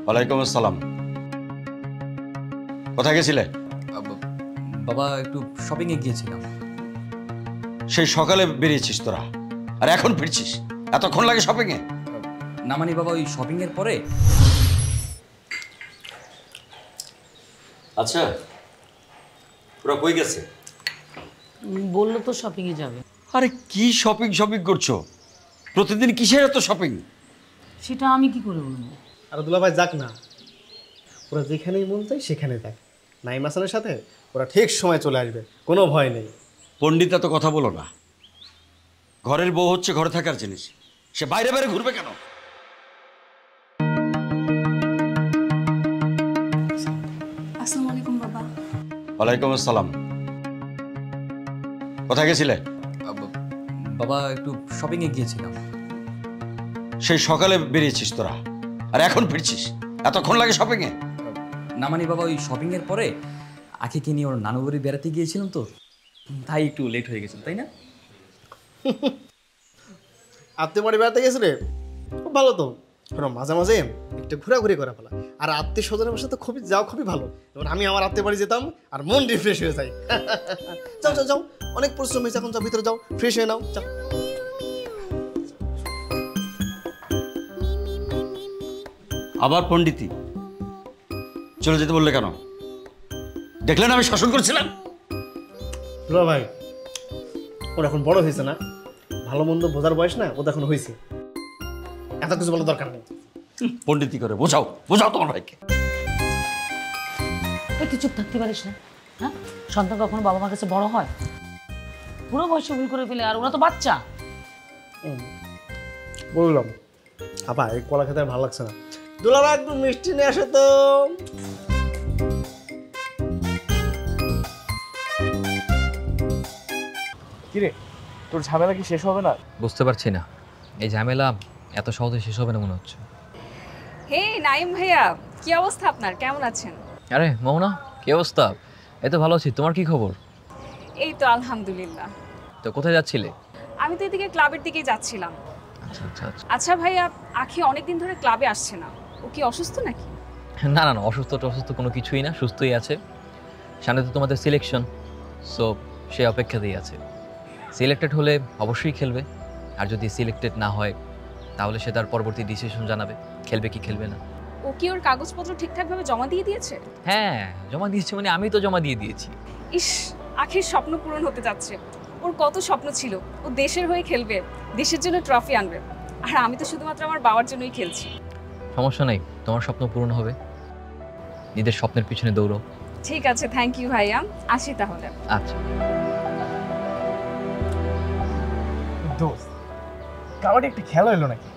ওয়ালাইকুম আসসালাম। কোথায় গেছিলে? বাবা একটু শপিং এ গিয়েছিলাম। সেই সকালে বেরিয়েছিস তোরা, আর এখন ফিরছিস? এতক্ষণ লাগে শপিং এ? না মানে বাবা, ওই শপিং এর পরে। আচ্ছা, ওরা কই গেছে? বললো তো শপিং এ যাবে। আরে কি শপিং শপিং করছো? প্রতিদিন কিসের এত শপিং? সেটা আমি কি করে বলবো? আর দুলাভাই যাক না, ওরা যেখানেই মন চায় সেখানে যাক। নাইম হাসানের সাথে ওরা ঠিক সময় চলে আসবে, কোনো ভয় নেই। পণ্ডিত এত কথা বলো না। ঘরের বউ হচ্ছে ঘরে থাকার জিনিস, সে বাইরে বাইরে ঘুরবে কেন? আসসালামু আলাইকুম বাবা। ওয়ালাইকুম আসসালাম। কোথায় গেছিলে? বাবা একটু শপিং এ গিয়েছিলাম। সেই সকালে বেরিয়েছিস তোরা, আর এখন ফিরছিস? এতক্ষণ লাগে শপিং এ? না মানে বাবা, ওই শপিং এর পরে আখিকে নিয়ে ওর নানু বাড়ি বেড়াতে গিয়েছিলাম তো, তাই একটু লেট হয়ে গেছিল, তাই না? আত্মীয় বাড়ি বেড়াতে গেছিলে, খুব ভালো তো। ওরা মাঝে মাঝে একটু ঘোরাঘুরি করা ফেলা, আর আত্মীয় স্বজনের সাথে খুবই ভালো। এবার আমি আমার আত্মীয় বাড়ি যেতাম আর মন রিফ্রেশ হয়ে যায়। যাও যাও যাও, অনেক পরিশ্রম হয়েছে, এখন যাও ভিতরে যাও, ফ্রেশ হয়ে নাও, যাও। আবার পণ্ডিতি? চলে যেতে বললে কেন? দেখলেন আমি শাসন করছিলাম? দুলাভাই, ওর এখন বড় হয়েছে না, ভালো মন্দ বোঝার বয়স না, ও তো এখন হয়েছে, এত কিছু বলার দরকার নেই। পণ্ডিতি করে বোঝাও, বোঝাও তোমার ভাইকে। তুই চুপ থাকতে পারিস না? হ্যাঁ, সন্তান কখনো বাবা মার কাছে বড় হয়? পুরো বয়সে ভুল করে ফেলে, আর ওরা তো বাচ্চা। বললাম আপা, এই কলা খেতে আর ভালো লাগছে না। দুলাভাই একটু মিষ্টি নিয়ে আসে তো। কিরে, তোর ঝামেলা কি শেষ হবে না? বুঝতে পারছি না, এই ঝামেলা এত সহজে শেষ হবে না মনে হচ্ছে। হে নাইম ভাইয়া, কি অবস্থা আপনার? কেমন আছেন? আরে মোহনা, কি অবস্থা? এই তো ভালো আছি, তোমার কি খবর? এই তো আলহামদুলিল্লাহ। তো কোথায় যাচ্ছিলে? আমি তো এদিকে ক্লাবের দিকেই যাচ্ছিলাম। আচ্ছা আচ্ছা আচ্ছা। আচ্ছা ভাইয়া, আখি অনেকদিন ধরে ক্লাবে আসছে না, ও কি অসুস্থ নাকি? না না না, অসুস্থ কোনো কিছুই না, সুস্থই আছে। সামনে তো তোমাদের সিলেকশন, সো সে অপেক্ষাতেই আছে। সিলেক্টেড হলে অবশ্যই খেলবে, আর যদি সিলেক্টেড না হয় তাহলে সে তার পরবর্তী ডিসিশন জানাবে খেলবে কি খেলবে না। ও কি ওর কাগজপত্র ঠিকঠাকভাবে জমা দিয়ে দিয়েছে? হ্যাঁ, জমা দিয়েছি, মানে আমি তো জমা দিয়ে দিয়েছি। ইস, আখির স্বপ্ন পূরণ হতে যাচ্ছে। ওর কত স্বপ্ন ছিল, ও দেশের হয়ে খেলবে, দেশের জন্য ট্রফি আনবে, আর আমি তো শুধুমাত্র আমার বাবার জন্যই খেলছি। সমস্যা নেই, তোমার স্বপ্ন পূরণ হবে, নিজের স্বপ্নের পিছনে দৌড়ো। ঠিক আছে, থ্যাংক ইউ ভাইয়া, আসি তাহলে। আচ্ছা। দোস্ত, কাবাডি একটা খেলা হলো নাকি?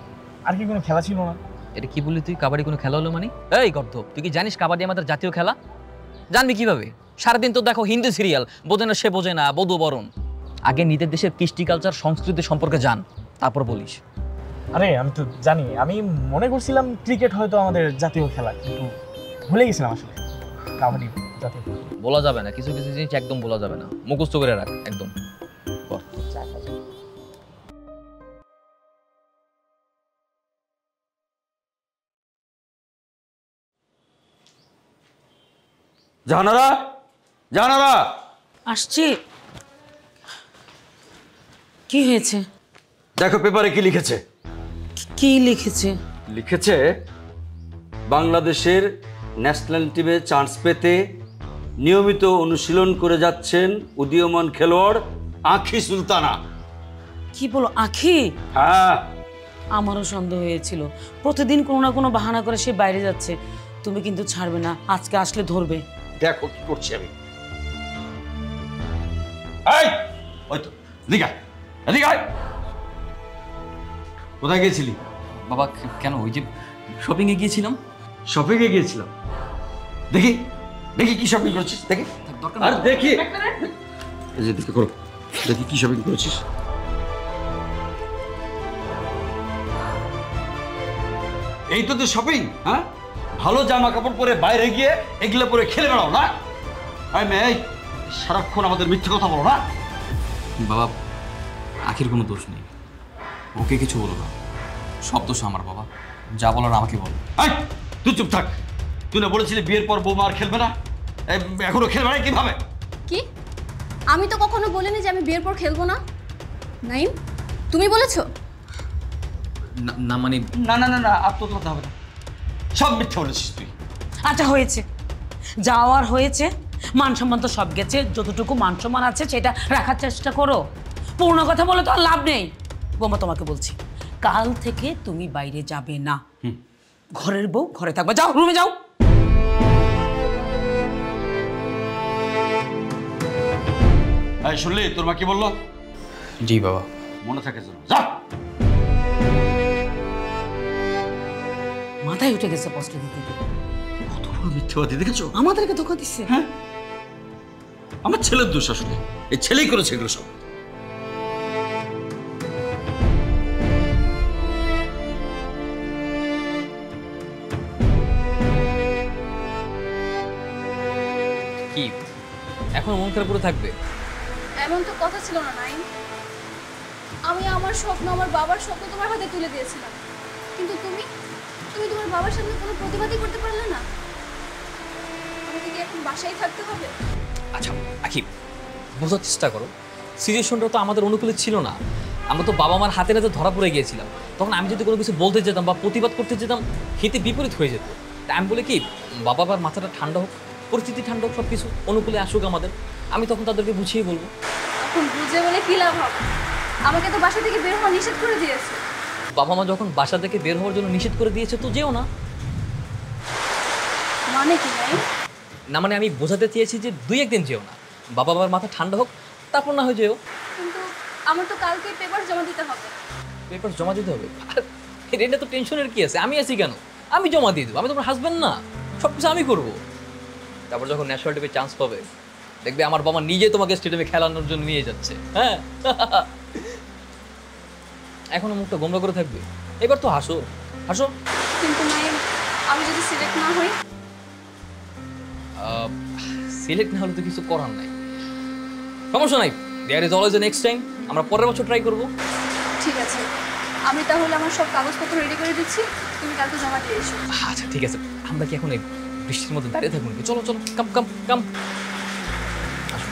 আর কি কোনো খেলা ছিল না? এটা কি বললি তুই? কাবাডি কোনো খেলা হলো মানে? এই গর্ধ, তুই কি জানিস কাবাডি আমাদের জাতীয় খেলা? জানবি কিভাবে? সারাদিন তো দেখো হিন্দি সিরিয়াল, বোঝে না সে বোঝে না, বধূ বরণ। আগে নিজের দেশের কৃষ্টি কালচার সংস্কৃতি সম্পর্কে জান, তারপর বলিস। আরে আমি তো জানি, আমি মনে করছিলাম ক্রিকেট হয়তো আমাদের জাতীয় খেলা, কিন্তু ভুলে গেছিলাম আসলে কাবাডি জাতীয় খেলা। বলা যাবে না, কিছু কিছু জিনিস একদম বলা যাবে না, মুখস্থ করে রাখ একদম। জাহানারা, জাহানারা, আসছি। কি হয়েছে? দেখো পেপারে কি লিখেছে। কি লিখেছে? লিখেছে বাংলাদেশের ন্যাশনাল টিমে চান্স পেতে নিয়মিত অনুশীলন করে যাচ্ছেন উদীয়মান খেলোয়াড় আখি সুলতানা। কি বলো? আখি? হ্যাঁ, আমারও সন্দেহ হয়েছিল, প্রতিদিন কোনো না কোনো বাহানা করে সে বাইরে যাচ্ছে। তুমি কিন্তু ছাড়বে না, আজকে আসলে ধরবে। দেখো কি করছি আমি। এই, ওই তো, এদিকে আয়, এদিকে আয়। কোথায় গেছিলি? বাবা কেন? ওই যে শপিং এ গিয়েছিলাম। শপিং এ গিয়েছিলাম? দেখি দেখি কি শপিং করছিস, দেখি। আর দেখি, এই যে দেখি করো, দেখি কি শপিং করেছিস। এই তো শপিং। হ্যাঁ, ভালো জামা কাপড় পরে বাইরে গিয়ে এগুলো পরে খেলে বেড়াও না? আই মেয়ে, সারাক্ষণ আমাদের মিথ্যে কথা বলো না। বাবা, আখির কোনো দোষ নেই, ওকে কিছু বলো না, সব দোষ আমার। বাবা যা বলার আমাকে বলো। তুই চুপ থাক। তুই না বলেছিলি বিয়ের পর বৌমা আর খেলবে না? এখনো খেলবে না কিভাবে? কি? আমি তো কখনো বলিনি যে আমি বিয়ের পর খেলবো না। নাইম, তুমি বলেছো? না মানে না না না না, আর তোর কথা হবে না, সব মিথ্যা বলেছিস তুই। আচ্ছা হয়েছে, যাওয়ার হয়েছে, মান সম্মান তো সব গেছে, যতটুকু মান সম্মান আছে সেটা রাখার চেষ্টা করো। পূর্ণ কথা বলে তো আর লাভ নেই। বোমা তোমাকে বলছি, কাল থেকে তুমি বাইরে যাবে না, ঘরের বউ ঘরে থাকবে। যাও রুমে যাও। এই শুনলি তোর মা কি বললো? জি বাবা। মনে থাকে যেন, যা। মাথায় উঠে গেছে প্রশ্ন দিতে দিতে। কত বড় মিথ্যাবাদী দেখেছো? আমাদেরকে ধোকা দিচ্ছে। হ্যাঁ, আমার ছেলের দোষ আসলে, এই ছেলেই করেছে এগুলো সব। কি এখন মন খারাপ করে থাকবে? এমন তো কথা ছিল না নাইম। আমি আমার স্বপ্ন, আমার বাবার স্বপ্ন তোমার হাতে তুলে দিয়েছিলাম, কিন্তু তুমি তুমি তোমার বাবার সামনে কোনো প্রতিবাদই করতে পারলে না। আমাকে কি এখন বাসায় থাকতে হবে? আচ্ছা আকিব, বোঝার চেষ্টা করো, সিচুয়েশনটা তো আমাদের অনুকূলে ছিল না। আমরা তো বাবা মার হাতে হাতে ধরা পড়ে গিয়েছিলাম। তখন আমি যদি কোনো কিছু বলতে যেতাম বা প্রতিবাদ করতে যেতাম, হিতে বিপরীত হয়ে যেত। তাই আমি বলি কি, বাবা মার মাথাটা ঠান্ডা হোক, পরিস্থিতি ঠান্ডা হোক, সব কিছু অনুকূলে আসুক আমাদের, আমি তখন তাদেরকে বুঝিয়ে বলবো। এখন বুঝে বলে কি লাভ হবে? আমাকে তো বাসা থেকে বের হওয়া নিষেধ করে দিয়েছে। বাবা মা যখন বাসা থেকে বের হওয়ার জন্য নিষেধ করে দিয়েছে তো যেও না। মানে কি নাইম? না মানে আমি বোঝাতে চেয়েছি যে 2-1 দিন যেও না, বাবা মার মাথা ঠান্ডা হোক, তারপর না হয় যেও। কিন্তু আমার তো কালকে পেপার জমা দিতে হবে। পেপার জমা দিতে হবে? এটা তো টেনশনের কি আছে, আমি আছি কেন? আমি জমা দিয়ে দেবো, আমি তোমার হাজবেন্ড না? সব কিছু আমি করবো। তারপর যখন ন্যাশনাল টিমে চান্স পাবে, দেখবে আমার বাবা নিজে তোমাকে স্টেডিয়ামে খেলানোর জন্য নিয়ে যাচ্ছে। হ্যাঁ, এখনো মুখটা গোমরা করে থাকবে? এবার তো হাসো হাসো। কিন্তু নাইম, আমি যদি সিলেক্ট না হই? সিলেক্ট না হলে তো কিছু করার নাই, সমস্যা নাই। There is always a next time. আমরা পরের বছর ট্রাই করবো। ঠিক আছে, আমি তাহলে আমার সব কাগজপত্র রেডি করে দিচ্ছি, তুমি কালকে জমা দিয়ে এসো। আচ্ছা ঠিক আছে, আমরা কি এখন এই বৃষ্টির মধ্যে দাঁড়িয়ে থাকবো নাকি? চলো চলো, কাম কাম কাম। আসো।